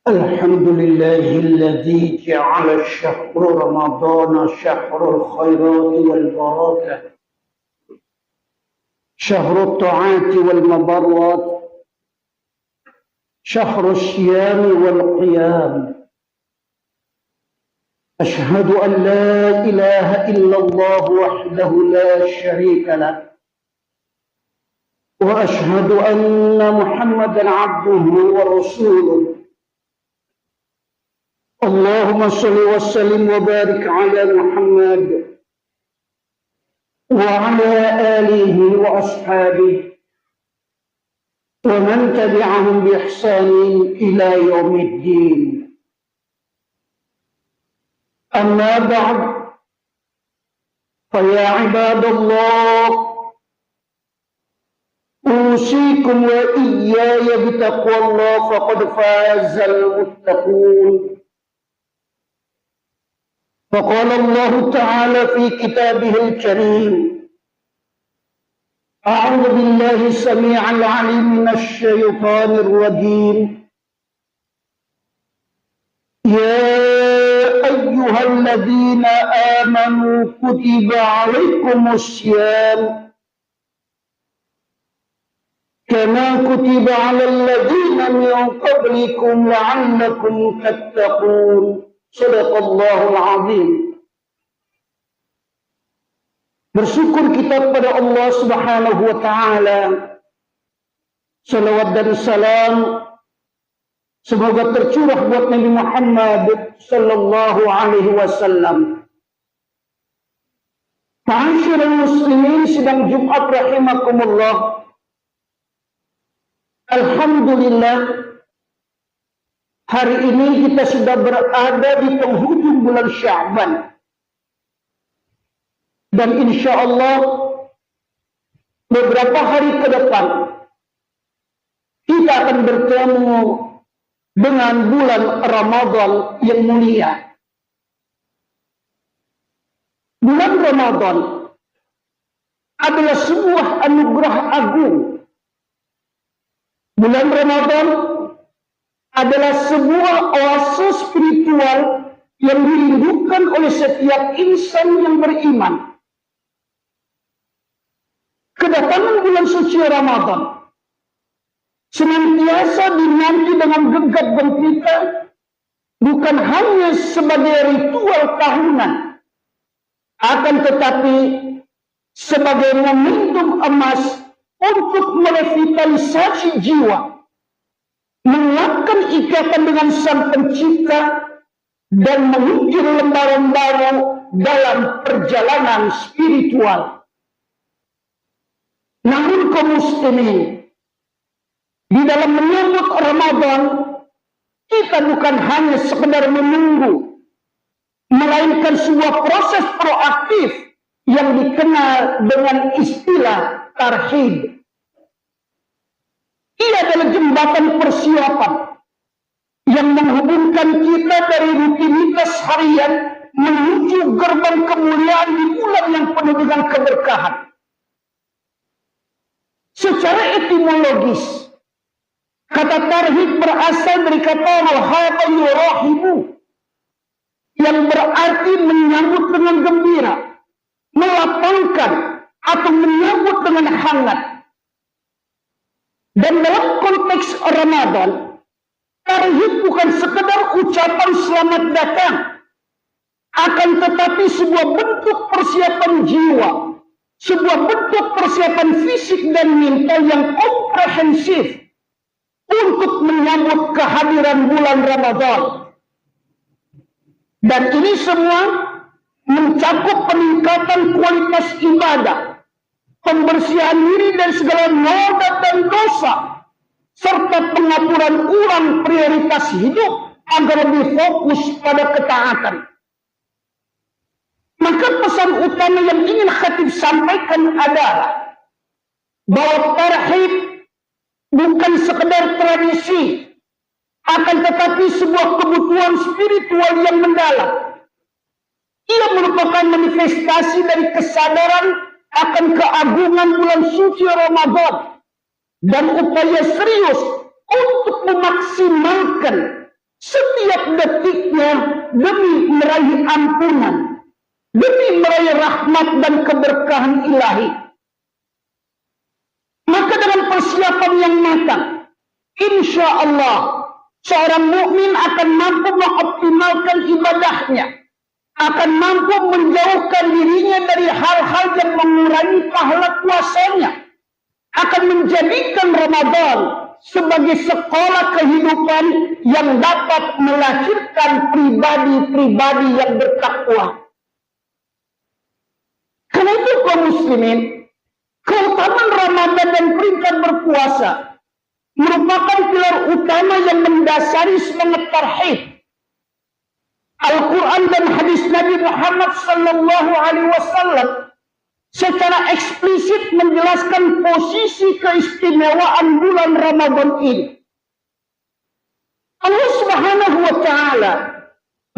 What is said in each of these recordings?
الحمد لله الذي جعل الشهر رمضان شهر الخيرات والبركة، شهر الطاعات والمبرات، شهر الصيام والقيام. أشهد أن لا إله إلا الله وحده لا شريك له، وأشهد أن محمدا عبده ورسوله. اللهم صل وسلم وبارك على محمد وعلى آله وأصحابه ومن تبعهم بإحسان إلى يوم الدين. أما بعد، فيا عباد الله، أوصيكم وإياي بتقوى الله فقد فاز المتقون. فقال الله تعالى في كتابه الكريم: أعوذ بالله السميع العليم من الشيطان الرجيم. يا أيها الذين آمنوا كتب عليكم الصيام كما كتب على الذين من قبلكم لعلكم تتقون. Sadaqallahul azim. Bersyukur kita kepada Allah Subhanahu wa taala. Salawat dan salam semoga tercurah buat Nabi Muhammad sallallahu alaihi wasallam. Ma'asyiral muslimin sidang Jumat rahimakumullah. Alhamdulillah, hari ini kita sudah berada di penghujung bulan Sya'ban. Dan insya Allah beberapa hari ke depan kita akan bertemu dengan bulan Ramadan yang mulia. Bulan Ramadan adalah sebuah anugerah agung. Bulan Ramadan adalah sebuah oase spiritual yang dirindukan oleh setiap insan yang beriman. Kedatangan bulan suci Ramadan senantiasa dinanti dengan gegap gempita, bukan hanya sebagai ritual tahunan, akan tetapi sebagai momentum emas untuk merevitalisasi jiwa, menguatkan ikatan dengan Sang Pencipta, dan mengukir lembaran baru dalam perjalanan spiritual. Namun kaum muslimin, di dalam menyambut Ramadan, kita bukan hanya sekedar menunggu, melainkan sebuah proses proaktif yang dikenal dengan istilah tarhib. Ia adalah jembatan persiapan yang menghubungkan kita dari rutinitas harian menuju gerbang kemuliaan di bulan yang penuh dengan keberkahan. Secara etimologis, kata tarhib berasal dari kata rahaba yurahibu, yang berarti menyambut dengan gembira, melapangkan atau menyambut dengan hangat. Dan dalam konteks Ramadan, tarhib bukan sekedar ucapan selamat datang, akan tetapi sebuah bentuk persiapan jiwa, sebuah bentuk persiapan fisik dan mental yang komprehensif untuk menyambut kehadiran bulan Ramadan. Dan ini semua mencakup peningkatan kualitas ibadah, pembersihan diri dari segala noda dan dosa, serta pengapuran ulang prioritas hidup agar lebih fokus pada ketaatan. Maka pesan utama yang ingin khatib sampaikan adalah bahwa tarhib bukan sekedar tradisi, akan tetapi sebuah kebutuhan spiritual yang mendalam. Ia merupakan manifestasi dari kesadaran akan keagungan bulan suci Ramadan dan upaya serius untuk memaksimalkan setiap detiknya demi meraih ampunan, demi meraih rahmat dan keberkahan ilahi. Maka dengan persiapan yang matang, insya Allah seorang mukmin akan mampu mengoptimalkan ibadahnya, akan mampu menjauhkan dirinya dari hal-hal yang mengurangi pahala puasanya, akan menjadikan Ramadan sebagai sekolah kehidupan yang dapat melahirkan pribadi-pribadi yang bertakwa. Karena itu kaum muslimin, keutamaan Ramadan dan perintah berpuasa merupakan pilar utama yang mendasari semangat tauhid. Al-Quran dan hadis Nabi Muhammad sallallahu alaihi wasallam secara eksplisit menjelaskan posisi keistimewaan bulan Ramadan ini. Allah Subhanahu wa taala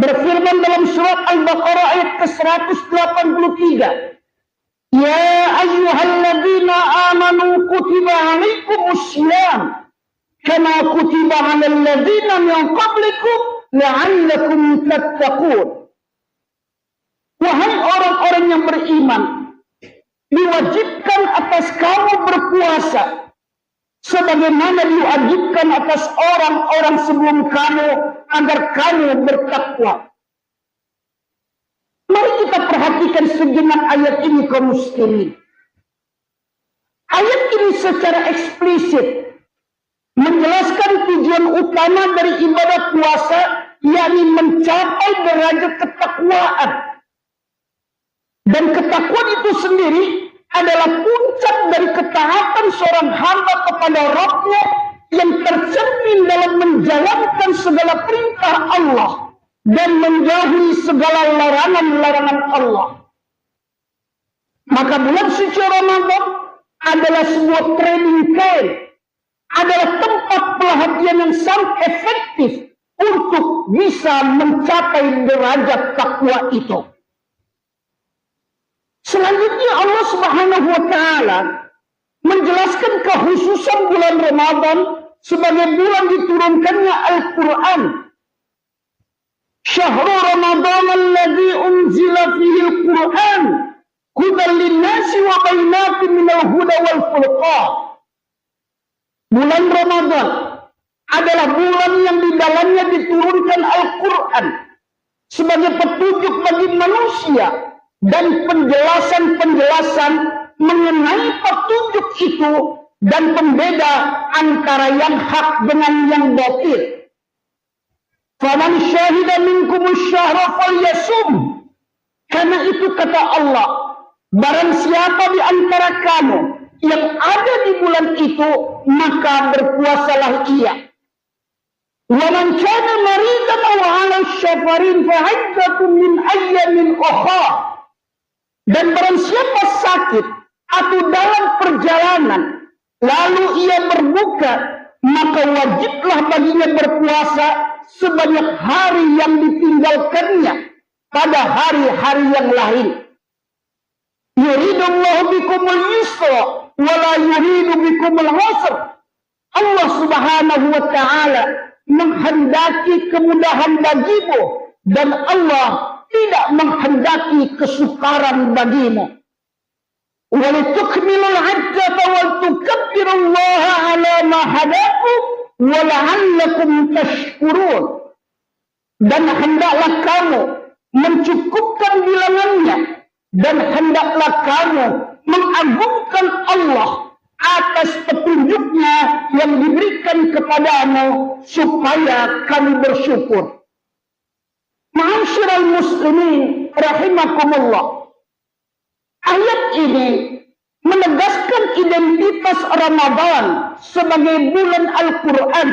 berfirman dalam surat Al-Baqarah ayat ke-183, "Ya ayyuhalladzina amanu kutiba 'alaikumussyiyam kama kutiba 'alal ladzina min qablikum la'allakum tattaqun." Wahai orang-orang yang beriman, diwajibkan atas kamu berpuasa sebagaimana diwajibkan atas orang-orang sebelum kamu agar kamu bertakwa. Mari kita perhatikan sejenak ayat ini kaum muslimin. Ayat ini secara eksplisit menjelaskan tujuan utama dari ibadah puasa, yakni mencapai derajat ketakwaan. Dan ketakwaan itu sendiri adalah puncak dari ketaatan seorang hamba kepada Rabb-Nya yang tercermin dalam menjalankan segala perintah Allah dan menjauhi segala larangan-larangan Allah. Maka bulan suci Ramadan adalah sebuah training camp, adalah tempat pelatihan yang sangat efektif untuk bisa mencapai derajat takwa itu. Selanjutnya Allah Subhanahu wa taala menjelaskan kekhususan bulan Ramadan sebagai bulan diturunkannya Al-Qur'an. Syahrul Ramadan alladzi unzila fihi al-Qur'an hudan lin-nasi wa bainatin minal huda wal furqan. Bulan Ramadan adalah bulan yang di dalamnya diturunkan Al-Qur'an sebagai petunjuk bagi manusia dan penjelasan-penjelasan mengenai petunjuk itu dan pembeda antara yang hak dengan yang batil. Faman syahida minkumus syahra falyasum. Karena itu kata Allah, barang siapa di antara kamu yang ada di bulan itu, maka berpuasalah ia. Wa man kana maridan aw 'ala safarin fa 'iddatun min ayyamin ukhra. Dan barang siapa sakit atau dalam perjalanan, lalu ia berbuka, maka wajiblah baginya berpuasa sebanyak hari yang ditinggalkannya pada hari-hari yang lain. Yuridullahu bikumul yusra wa la yuridu bikumul usra. Allah Subhanahu wa taala menghendaki kemudahan bagimu dan Allah tidak menghendaki kesukaran bagimu. Walitukmilul 'iddata wal tukabbirullaha 'ala ma hadakum wa la'allakum tashkurun. Dan hendaklah kamu mencukupkan bilangannya, dan hendaklah kamu mengagungkan Allah atas petunjuknya yang diberikan kepadamu supaya kamu bersyukur. Ma'asyiral muslimin rahimakumullah. Ayat ini menegaskan identitas Ramadan sebagai bulan Al-Quran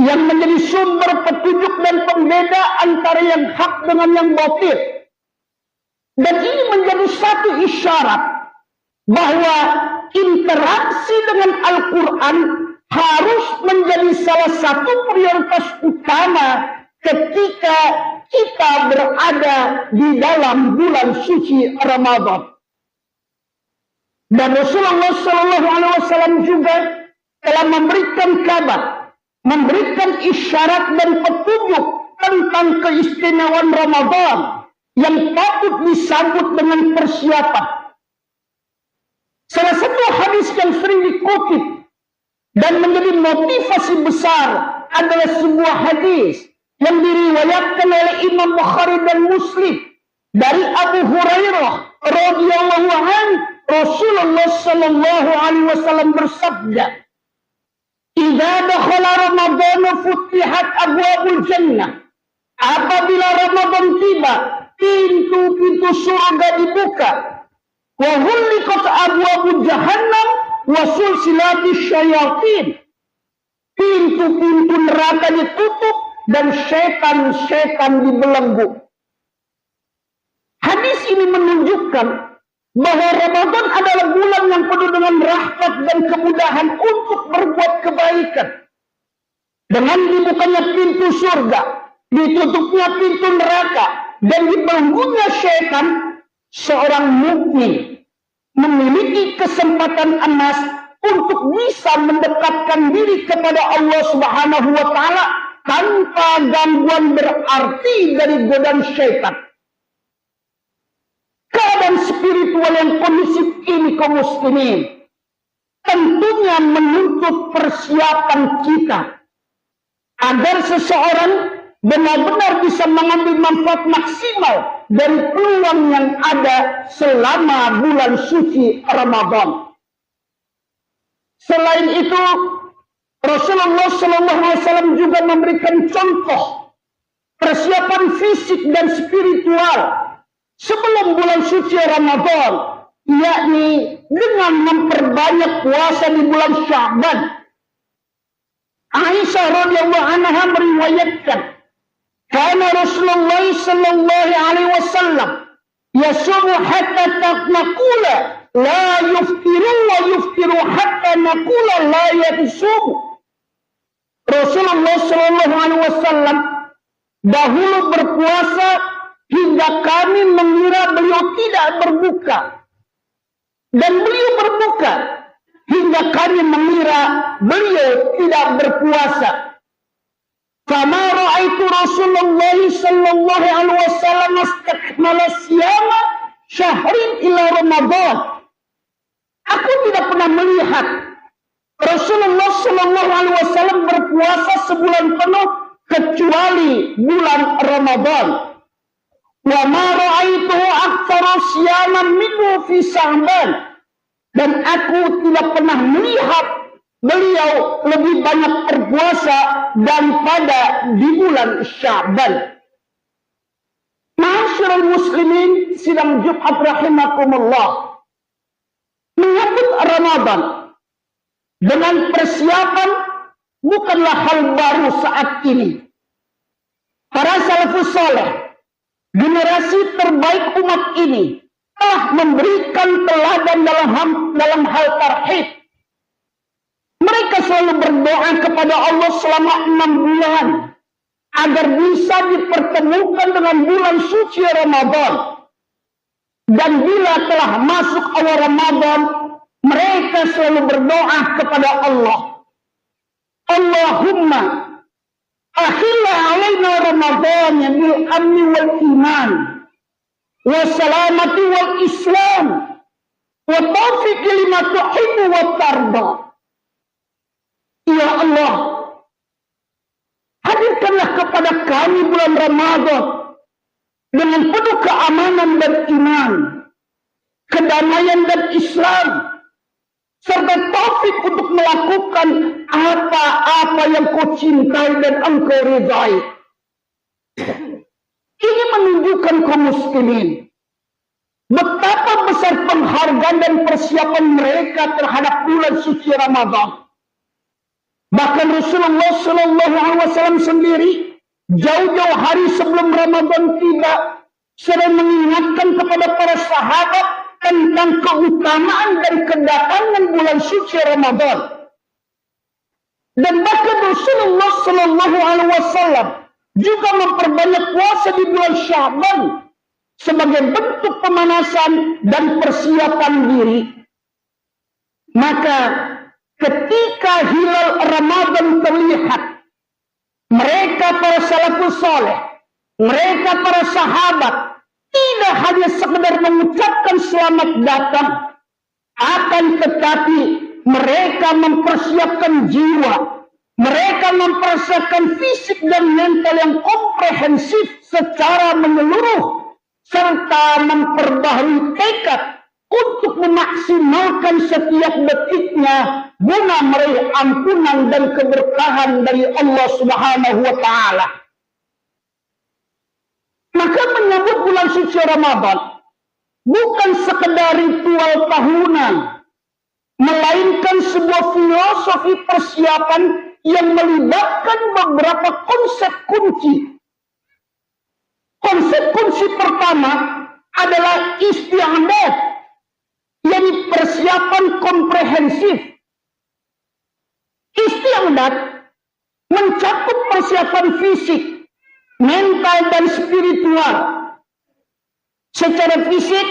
yang menjadi sumber petunjuk dan pembeda antara yang hak dengan yang batil. Dan ini menjadi satu isyarat bahwa interaksi dengan Al-Quran harus menjadi salah satu prioritas utama ketika kita berada di dalam bulan suci Ramadan. Dan Rasulullah SAW juga telah memberikan kabar memberikan isyarat dan petunjuk tentang keistimewaan Ramadan yang patut disambut dengan persiapan. Salah satu hadis yang sering dikutip dan menjadi motivasi besar adalah sebuah hadis yang diriwayatkan oleh Imam Bukhari dan Muslim dari Abu Hurairah radhiyallahu anhu. Rasulullah sallallahu alaihi wasallam bersabda, "Idza dakhala Ramadan futihat abwabul jannah." Apabila Ramadan tiba, pintu-pintu surga dibuka. Wa ghulliqat abwabul jahannam wa sulsilatis syayatin. Pintu-pintu neraka ditutup dan setan-setan dibelenggu. Hadis ini menunjukkan bahwa Ramadan adalah bulan yang penuh dengan rahmat dan kemudahan untuk berbuat kebaikan. Dengan dibukanya pintu surga, ditutupnya pintu neraka, dan dibelenggunya setan, seorang mukmin memiliki kesempatan emas untuk bisa mendekatkan diri kepada Allah Subhanahu wa taala tanpa gangguan berarti dari godaan setan. Keadaan spiritual yang kondusif ini kaum muslimin tentunya menuntut persiapan kita agar seseorang benar-benar bisa mengambil manfaat maksimal dari peluang yang ada selama bulan suci Ramadan. Selain itu, Rasulullah SAW juga memberikan contoh persiapan fisik dan spiritual sebelum bulan suci Ramadan, yakni dengan memperbanyak puasa di bulan Sya'ban. Aisyah radhiyallahu anha meriwayatkan, "Kana Rasulullah sallallahu alaihi wasallam yasumu hatta naqula la yuftiru wa yuftiru hatta naqula la yasumu." Rasulullah sallallahu alaihi wasallam dahulu berpuasa hingga kami mengira beliau tidak berbuka, dan beliau berbuka hingga kami mengira beliau tidak berpuasa. Fama ra'aitu Rasulullah sallallahu alaihi wasallam istakmala siyama syahrin ila Ramadan. Aku tidak pernah melihat Rasulullah sallallahu alaihi wasallam berpuasa sebulan penuh kecuali bulan Ramadan. Wa ma ra'aituhu aktsara siyaman minhu fi Sya'ban. Dan aku tidak pernah melihat beliau lebih banyak berpuasa daripada di bulan Sya'ban. Ma'asyiral muslimin, sidang Jumat rahimakumullah. Menyambut Ramadan dengan persiapan bukanlah hal baru saat ini. Para salafus saleh, generasi terbaik umat ini, telah memberikan teladan dalam hal tauhid. Mereka selalu berdoa kepada Allah selama 6 bulan agar bisa dipertemukan dengan bulan suci Ramadan. Dan bila telah masuk awal Ramadan, mereka selalu berdoa kepada Allah, Allahumma akhilla alaina Ramadan bil amni wal iman wa salamati wal islam wa taufiq lima tuhibbu wa tarda. Ya Allah, hadirkanlah kepada kami bulan Ramadan dengan penuh keamanan dan iman, kedamaian dan Islam, serta taufik untuk melakukan apa-apa yang kau cintai dan engkau ridai. Ini menunjukkan kaum muslimin betapa besar penghargaan dan persiapan mereka terhadap bulan suci Ramadan. Bahkan Rasulullah SAW sendiri jauh-jauh hari sebelum Ramadan tiba sering mengingatkan kepada para sahabat tentang keutamaan dan kedatangan bulan suci Ramadan. Dan bahkan Rasulullah SAW juga memperbanyak puasa di bulan Sya'ban sebagai bentuk pemanasan dan persiapan diri. Maka ketika hilal Ramadan terlihat mereka para salafus soleh, mereka para sahabat, tidak hanya sekedar mengucapkan selamat datang, akan tetapi mereka mempersiapkan jiwa, mereka mempersiapkan fisik dan mental yang komprehensif secara menyeluruh, serta memperbaharui tekad untuk memaksimalkan setiap detiknya guna meraih ampunan dan keberkahan dari Allah Subhanahu wa Ta'ala. Maka menyambut bulan suci Ramadan bukan sekedar ritual tahunan, melainkan sebuah filosofi persiapan yang melibatkan beberapa konsep kunci. Konsep kunci pertama adalah isti'dad, yakni persiapan komprehensif. Isti'dad mencakup persiapan fisik, mental, dan spiritual. Secara fisik,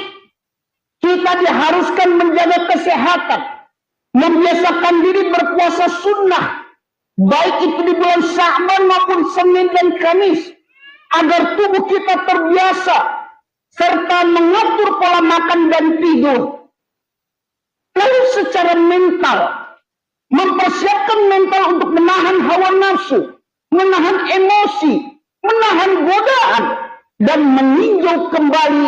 kita diharuskan menjaga kesehatan, membiasakan diri berpuasa sunnah, baik itu di bulan Sya'ban maupun Senin dan Kamis, agar tubuh kita terbiasa, serta mengatur pola makan dan tidur. Lalu secara mental, mempersiapkan mental untuk menahan hawa nafsu, menahan emosi, menahan godaan, dan meninjau kembali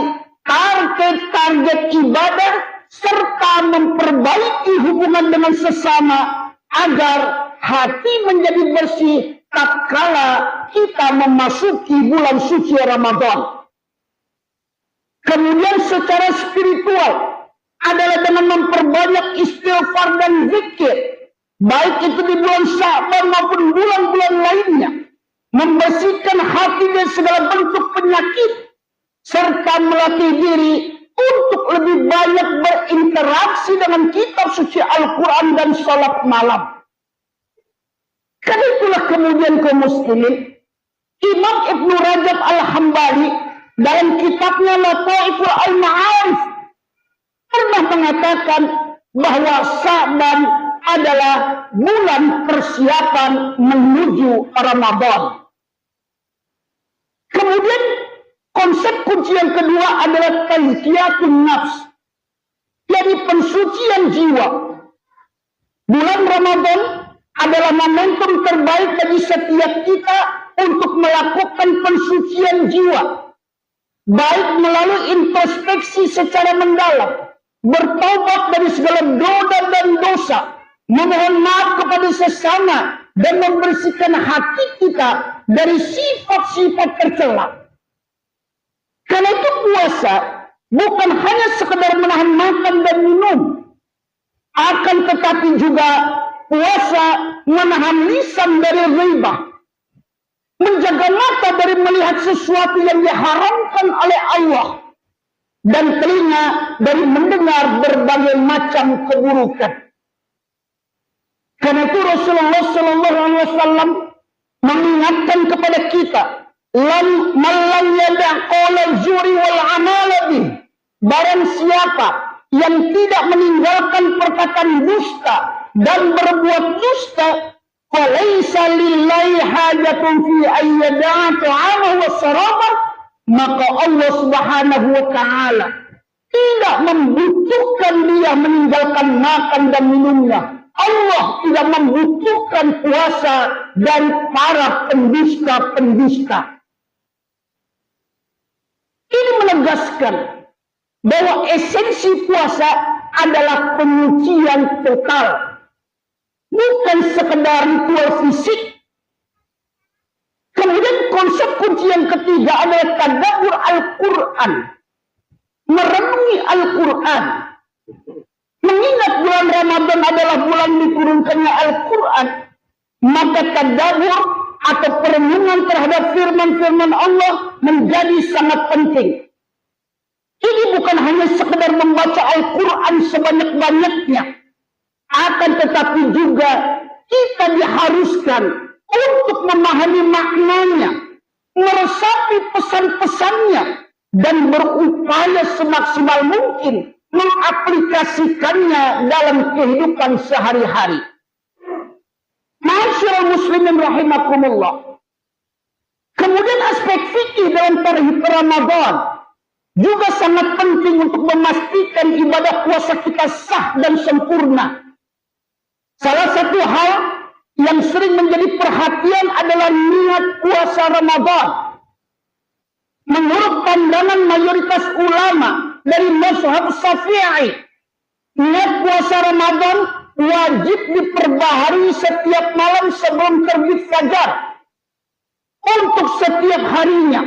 target-target ibadah, serta memperbaiki hubungan dengan sesama agar hati menjadi bersih tatkala kita memasuki bulan suci Ramadan. Kemudian secara spiritual adalah dengan memperbanyak istighfar dan zikir, baik itu di bulan Sya'ban maupun bulan-bulan lainnya, membersihkan hati dari segala bentuk penyakit, serta melatih diri untuk lebih banyak berinteraksi dengan kitab suci Al-Quran dan salat malam. Karena itulah kemudian kaum muslimin, Imam Ibn Rajab Al-Hambali dalam kitabnya Lataiful Al-Ma'arif pernah mengatakan bahwa Sya'ban adalah bulan persiapan menuju Ramadan. Kemudian konsep kunci yang kedua adalah tazkiyatun nafs, yakni pensucian jiwa. Bulan Ramadan adalah momentum terbaik bagi setiap kita untuk melakukan pensucian jiwa, baik melalui introspeksi secara mendalam, bertobat dari segala noda dan dosa, memohon maaf kepada sesama, dan membersihkan hati kita dari sifat-sifat tercela. Karena itu puasa bukan hanya sekedar menahan makan dan minum, akan tetapi juga puasa menahan lisan dari ghibah, menjaga mata dari melihat sesuatu yang diharamkan oleh Allah, dan telinga dari mendengar berbagai macam keburukan. Karena itu Rasulullah SAW mengingatkan kepada kita, man lam yada' qawla zuri wal amala bih, barang siapa yang tidak meninggalkan perkataan dusta dan berbuat dusta, falaysa lillahi hajatun fi ayyada'a ta'amahu wa sarabah, maka Allah Subhanahu wa Ta'ala tidak membutuhkan dia meninggalkan makan dan minumnya. Allah tidak membutuhkan puasa dan para pendusta-pendusta. Ini menegaskan bahwa esensi puasa adalah penyucian total, bukan sekedar ritual fisik. Kemudian konsep kunci yang ketiga adalah tadabbur Al-Quran, merenungi Al-Quran. Mengingat bulan Ramadan adalah bulan diturunkannya Al-Quran, maka tadabbur atau perenungan terhadap firman-firman Allah menjadi sangat penting. Ini bukan hanya sekedar membaca Al-Quran sebanyak-banyaknya, akan tetapi juga kita diharuskan untuk memahami maknanya, meresapi pesan-pesannya, dan berupaya semaksimal mungkin mengaplikasikannya dalam kehidupan sehari-hari. Ma'asyiral muslimin rahimakumullah, Kemudian aspek fikih dalam tarhib Ramadan juga sangat penting untuk memastikan ibadah puasa kita sah dan sempurna. Salah satu hal yang sering menjadi perhatian adalah niat puasa Ramadan. Menurut pandangan mayoritas ulama dari mazhab Syafi'i, niat puasa Ramadan wajib diperbaharui setiap malam sebelum terbit fajar untuk setiap harinya.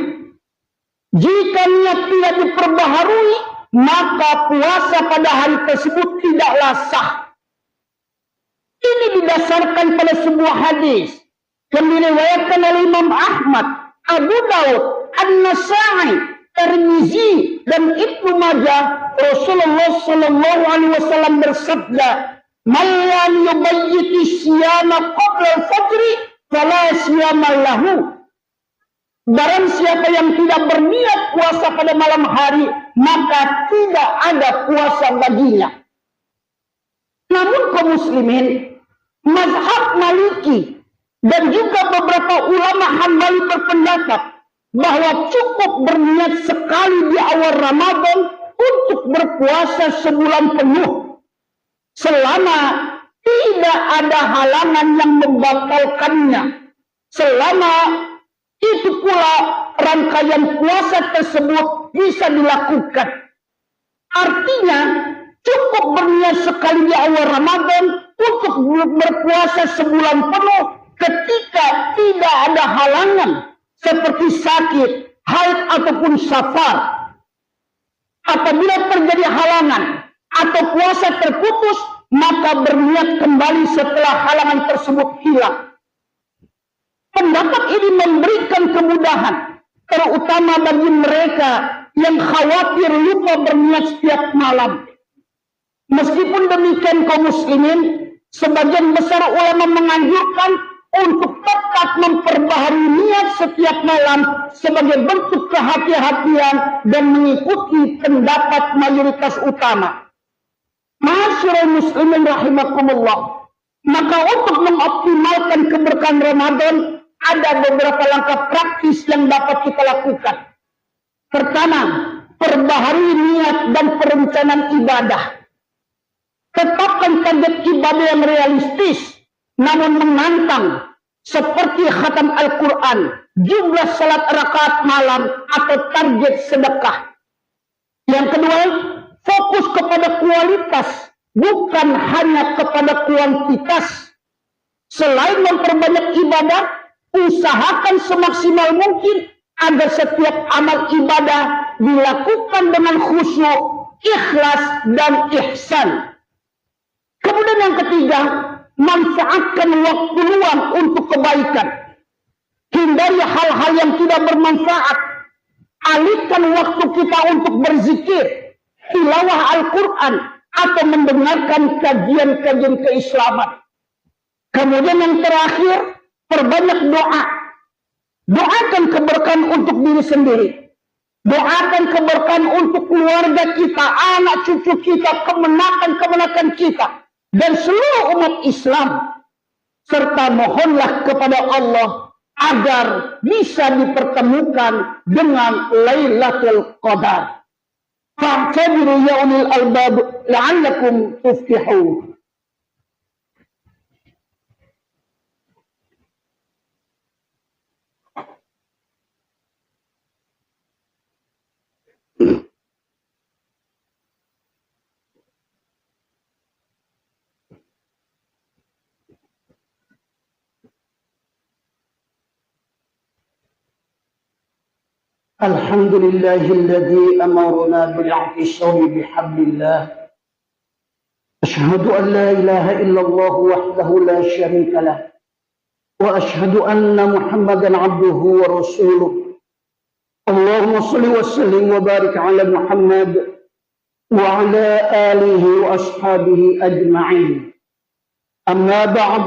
Jika niat tidak diperbaharui, maka puasa pada hari tersebut tidaklah sah. Ini didasarkan pada sebuah hadis yang diriwayatkan oleh Imam Ahmad, Abu Daud, An-Nasa'i, Tirmizi dan Ibnu Majah. Rasulullah sallallahu alaihi wasallam bersabda, "Man lam yubayyiti siyama qabla al-fajri fala siyama lahu." Barang siapa yang tidak berniat puasa pada malam hari, maka tidak ada puasa baginya. Namun kaum muslimin, mazhab Maliki dan juga beberapa ulama Hambali berpendapat bahwa cukup berniat sekali di awal Ramadan untuk berpuasa sebulan penuh, selama tidak ada halangan yang membatalkannya. Selama itu pula rangkaian puasa tersebut bisa dilakukan. Artinya cukup berniat sekali di awal Ramadan untuk berpuasa sebulan penuh ketika tidak ada halangan seperti sakit, haid ataupun safar. Apabila terjadi halangan atau puasa terputus, maka berniat kembali setelah halangan tersebut hilang. Pendapat ini memberikan kemudahan, terutama bagi mereka yang khawatir lupa berniat setiap malam. Meskipun demikian kaum muslimin, sebagian besar ulama menganjurkan untuk tetap memperbaharui niat setiap malam sebagai bentuk kehati-hatian dan mengikuti pendapat mayoritas utama. Ma'asyiral muslimin rahimakumullah. Maka untuk mengoptimalkan keberkahan Ramadan, ada beberapa langkah praktis yang dapat kita lakukan. Pertama, perbaharui niat dan perencanaan ibadah. Tetapkan target ibadah yang realistis namun menantang, seperti khatam Al-Quran, jumlah salat rakaat malam, atau target sedekah. Yang kedua, fokus kepada kualitas, bukan hanya kepada kuantitas. Selain memperbanyak ibadah, usahakan semaksimal mungkin agar setiap amal ibadah dilakukan dengan khusyuk, ikhlas, dan ihsan. Kemudian yang ketiga, manfaatkan waktu luang untuk kebaikan. Hindari hal-hal yang tidak bermanfaat. Alihkan waktu kita untuk berzikir, tilawah Al-Quran, atau mendengarkan kajian-kajian keislaman. Kemudian yang terakhir, perbanyak doa. Doakan keberkahan untuk diri sendiri. Doakan keberkahan untuk keluarga kita, anak cucu kita, kemenakan kita, dan seluruh umat Islam. Serta mohonlah kepada Allah agar bisa dipertemukan dengan Lailatul Qadar. Fa'tabiru ya ulil albab la'allakum tuflihun. الحمد لله الذي أمرنا بالاعتصام بحبل الله. أشهد أن لا إله إلا الله وحده لا شريك له، وأشهد أن محمدا عبده ورسوله. اللهم صل وسلم وبارك على محمد وعلى آله وأصحابه أجمعين. أما بعد،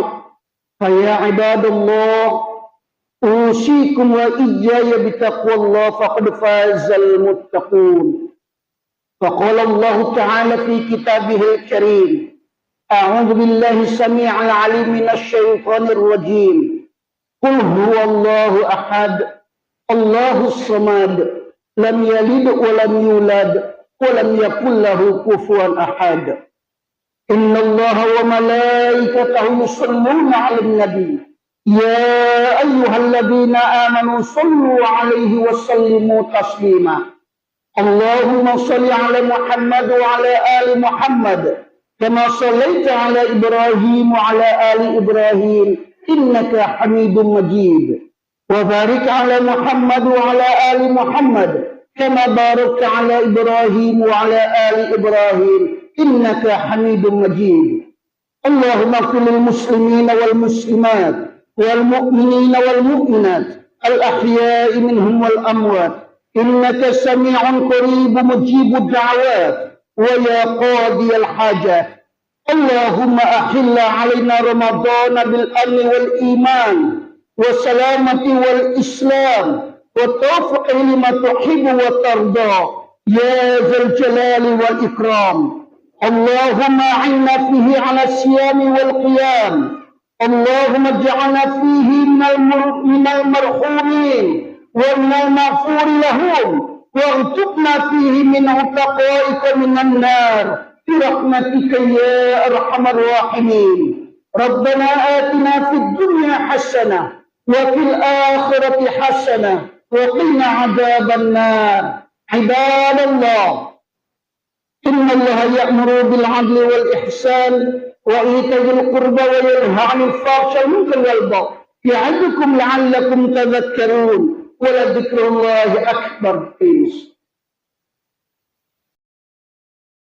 فيا عباد الله، أوصيكم وإياي بتقوى الله فقد فاز المتقون. فقال الله تعالى في كتابه الكريم: أعوذ بالله السميع العليم من الشيطان الرجيم. قل هو الله أحد Allahus samad, lam yalid wa lam yulad wa lam yakul lahu kufuwan ahad. Inna Allaha wa malaikatahu yusalluna 'alan nabi. Ya ayyuhalladzina amanu sallu 'alaihi wa sallimu taslima. Allahumma salli 'ala Muhammad wa 'ala ali Muhammad kama shallaita 'ala Ibrahim wa 'ala ali Ibrahim innaka Hamidum Majid. Wa barik 'ala Muhammad wa 'ala ali Muhammad kama barakta 'ala Ibrahim wa 'ala ali Ibrahim innaka Hamidum Majid. Allahumma ighfir lil muslimina wal muslimat wal mu'minina wal mu'minat al ahya'i minhum wal amwat innaka sami'un qaribun mujibud da'awat wa ya qadiyal hajat. Allahumma ahilla 'alaina ramadana bil amni wal iman wa salamati wal islam wa tawfiq lima tuhibbu wa tarda ya dzal jalali wal ikram. Allahumma a'inna fihi 'ala siyami wal qiyam. Allahumma ij'alna fihi minal marhumin wa minal maghfuri lahum waghfirna fihi min 'utaqaika minan nar bi rahmatika ya arhamar rahimin. Rabbana atina fid dunya hasanah wa fil akhirati hasanah wa qina 'adzaban nar. Ibadallah, inna Allaha ya'muru bil 'adli wal ihsan wa itaa'il qurba wa yanha 'anil fahsya'i wal munkari wal baghi ya'idukum la'allakum tadhakkarun wa la dzikrullahi akbar.